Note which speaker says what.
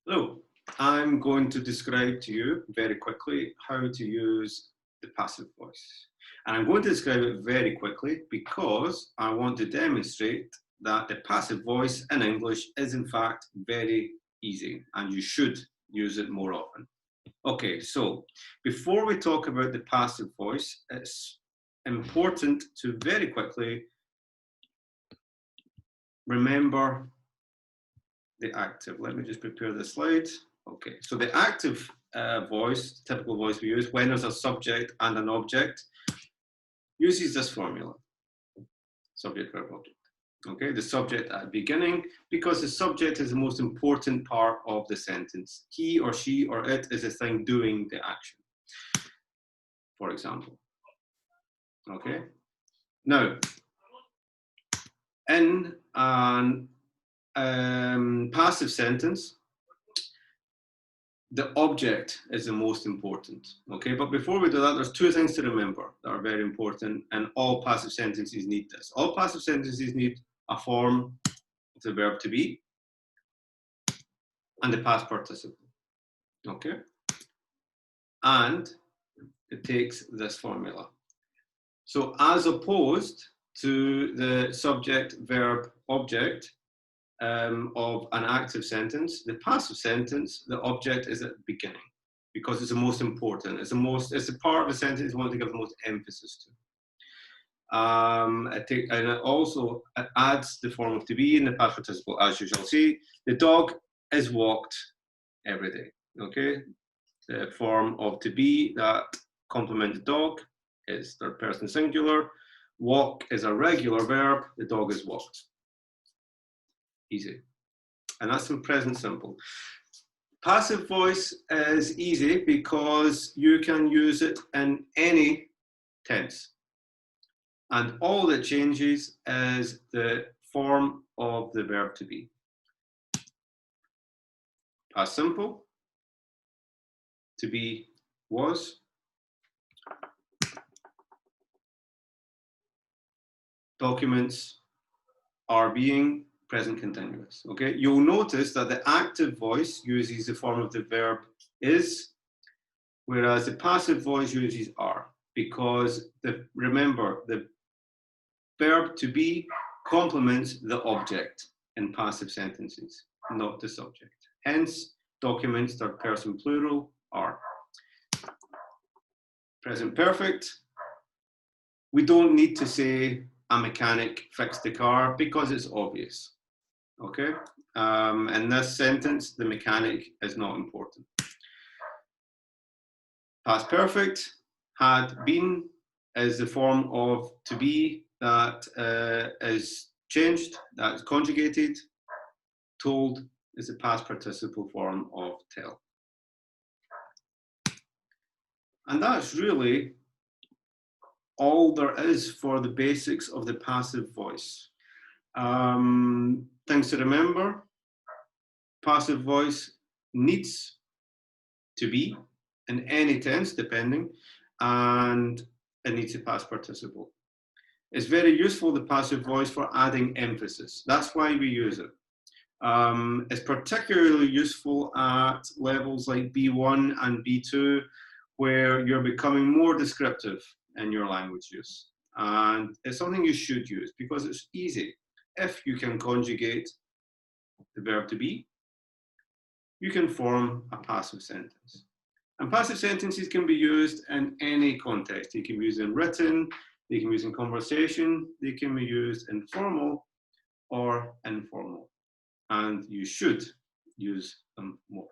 Speaker 1: Hello, I'm going to describe to you very quickly how to use the passive voice. And I'm going to describe it very quickly because I want to demonstrate that the passive voice in English is in fact very easy and you should use it more often. Okay, so before we talk about the passive voice, it's important to very quickly remember the active. Let me just prepare the slide. Okay, so the active voice, typical voice we use when there's a subject and an object, uses this formula, subject, verb, object. Okay, the subject at the beginning, because the subject is the most important part of the sentence. He or she or it is the thing doing the action, for example. Okay, now, in an passive sentence, the object is the most important, okay? But before we do that, there's two things to remember that are very important, and all passive sentences need this. All passive sentences need a form of the verb to be and the past participle, okay? And it takes this formula. So as opposed to the subject, verb, object, of an active sentence, the passive sentence, the object is at the beginning because it's the most important. It's the part of the sentence you want to give the most emphasis to. And it also adds the form of to be in the past participle, as you shall see. The dog is walked every day. Okay, the form of to be that complements dog is third person singular. Walk is a regular verb. The dog is walked. Easy. And that's in present simple. Passive voice is easy because you can use it in any tense. And all that changes is the form of the verb to be. Past simple, to be was. Documents are being, present continuous, okay? You'll notice that the active voice uses the form of the verb is, whereas the passive voice uses are, because remember, the verb to be complements the object in passive sentences, not the subject. Hence, documents, third person plural, are. Present perfect, we don't need to say a mechanic fixed the car because it's obvious. Okay, in this sentence, the mechanic is not important. Past perfect, had been, is the form of to be that is changed, that is conjugated. Told is the past participle form of tell. And that's really all there is for the basics of the passive voice. Things to remember, passive voice needs to be in any tense, depending, and it needs a past participle. It's very useful, the passive voice, for adding emphasis. That's why we use it. It's particularly useful at levels like B1 and B2, where you're becoming more descriptive in your language use. And it's something you should use because it's easy. If you can conjugate the verb to be, you can form a passive sentence. And passive sentences can be used in any context. They can be used in written, they can be used in conversation, they can be used in formal or informal. And you should use them more.